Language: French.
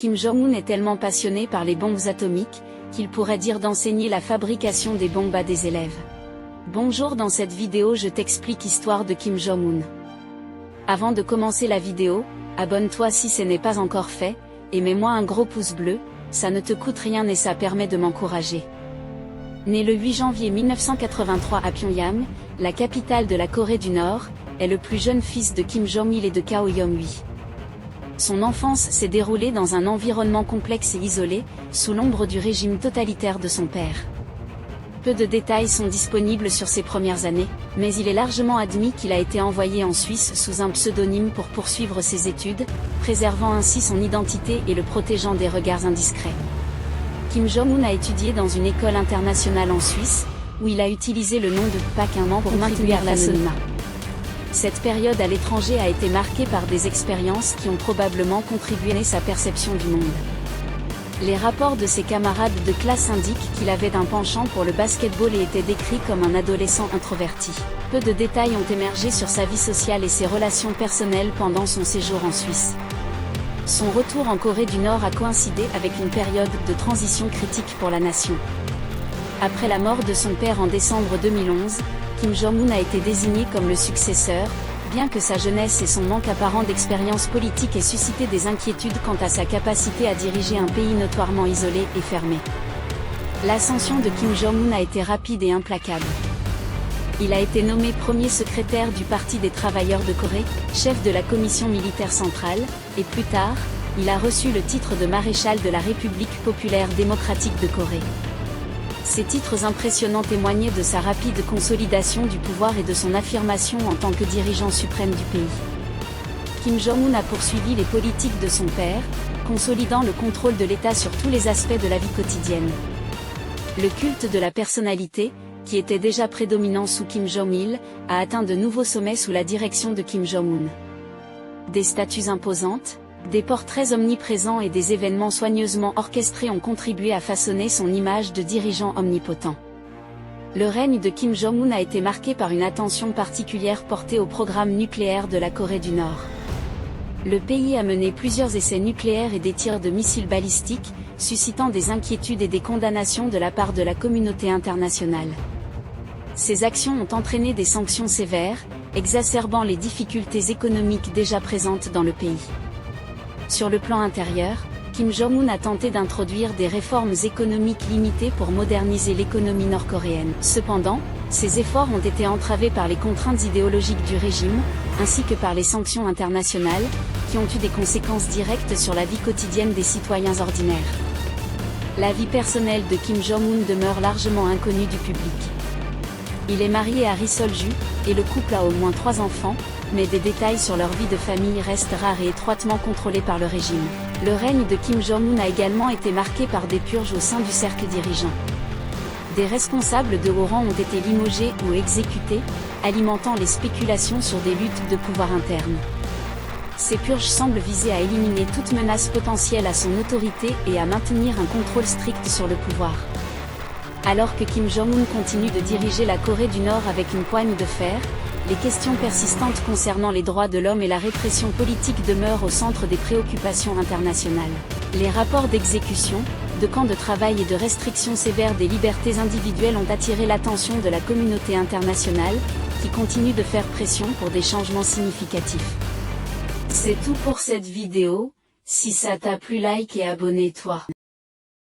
Kim Jong-un est tellement passionné par les bombes atomiques, qu'il pourrait dire d'enseigner la fabrication des bombes à des élèves. Bonjour, dans cette vidéo je t'explique l'histoire de Kim Jong-un. Avant de commencer la vidéo, abonne-toi si ce n'est pas encore fait, et mets-moi un gros pouce bleu, ça ne te coûte rien et ça permet de m'encourager. Né le 8 janvier 1983 à Pyongyang, la capitale de la Corée du Nord, est le plus jeune fils de Kim Jong-il et de Kao Yong-hui. Son enfance s'est déroulée dans un environnement complexe et isolé, sous l'ombre du régime totalitaire de son père. Peu de détails sont disponibles sur ses premières années, mais il est largement admis qu'il a été envoyé en Suisse sous un pseudonyme pour poursuivre ses études, préservant ainsi son identité et le protégeant des regards indiscrets. Kim Jong-un a étudié dans une école internationale en Suisse, où il a utilisé le nom de Pak Un pour maintenir l'anonymat. Cette période à l'étranger a été marquée par des expériences qui ont probablement contribué à sa perception du monde. Les rapports de ses camarades de classe indiquent qu'il avait un penchant pour le basketball et était décrit comme un adolescent introverti. Peu de détails ont émergé sur sa vie sociale et ses relations personnelles pendant son séjour en Suisse. Son retour en Corée du Nord a coïncidé avec une période de transition critique pour la nation. Après la mort de son père en décembre 2011, Kim Jong-un a été désigné comme le successeur, bien que sa jeunesse et son manque apparent d'expérience politique aient suscité des inquiétudes quant à sa capacité à diriger un pays notoirement isolé et fermé. L'ascension de Kim Jong-un a été rapide et implacable. Il a été nommé premier secrétaire du Parti des travailleurs de Corée, chef de la commission militaire centrale, et plus tard, il a reçu le titre de maréchal de la République populaire démocratique de Corée. Ces titres impressionnants témoignaient de sa rapide consolidation du pouvoir et de son affirmation en tant que dirigeant suprême du pays. Kim Jong-un a poursuivi les politiques de son père, consolidant le contrôle de l'État sur tous les aspects de la vie quotidienne. Le culte de la personnalité, qui était déjà prédominant sous Kim Jong-il, a atteint de nouveaux sommets sous la direction de Kim Jong-un. Des statues imposantes, des portraits omniprésents et des événements soigneusement orchestrés ont contribué à façonner son image de dirigeant omnipotent. Le règne de Kim Jong-un a été marqué par une attention particulière portée au programme nucléaire de la Corée du Nord. Le pays a mené plusieurs essais nucléaires et des tirs de missiles balistiques, suscitant des inquiétudes et des condamnations de la part de la communauté internationale. Ces actions ont entraîné des sanctions sévères, exacerbant les difficultés économiques déjà présentes dans le pays. Sur le plan intérieur, Kim Jong-un a tenté d'introduire des réformes économiques limitées pour moderniser l'économie nord-coréenne. Cependant, ces efforts ont été entravés par les contraintes idéologiques du régime, ainsi que par les sanctions internationales, qui ont eu des conséquences directes sur la vie quotidienne des citoyens ordinaires. La vie personnelle de Kim Jong-un demeure largement inconnue du public. Il est marié à Ri Sol-ju, et le couple a au moins 3 enfants, mais des détails sur leur vie de famille restent rares et étroitement contrôlés par le régime. Le règne de Kim Jong-un a également été marqué par des purges au sein du cercle dirigeant. Des responsables de haut rang ont été limogés ou exécutés, alimentant les spéculations sur des luttes de pouvoir internes. Ces purges semblent viser à éliminer toute menace potentielle à son autorité et à maintenir un contrôle strict sur le pouvoir. Alors que Kim Jong-un continue de diriger la Corée du Nord avec une poigne de fer, les questions persistantes concernant les droits de l'homme et la répression politique demeurent au centre des préoccupations internationales. Les rapports d'exécution, de camps de travail et de restrictions sévères des libertés individuelles ont attiré l'attention de la communauté internationale, qui continue de faire pression pour des changements significatifs. C'est tout pour cette vidéo, si ça t'a plu, like et abonne-toi.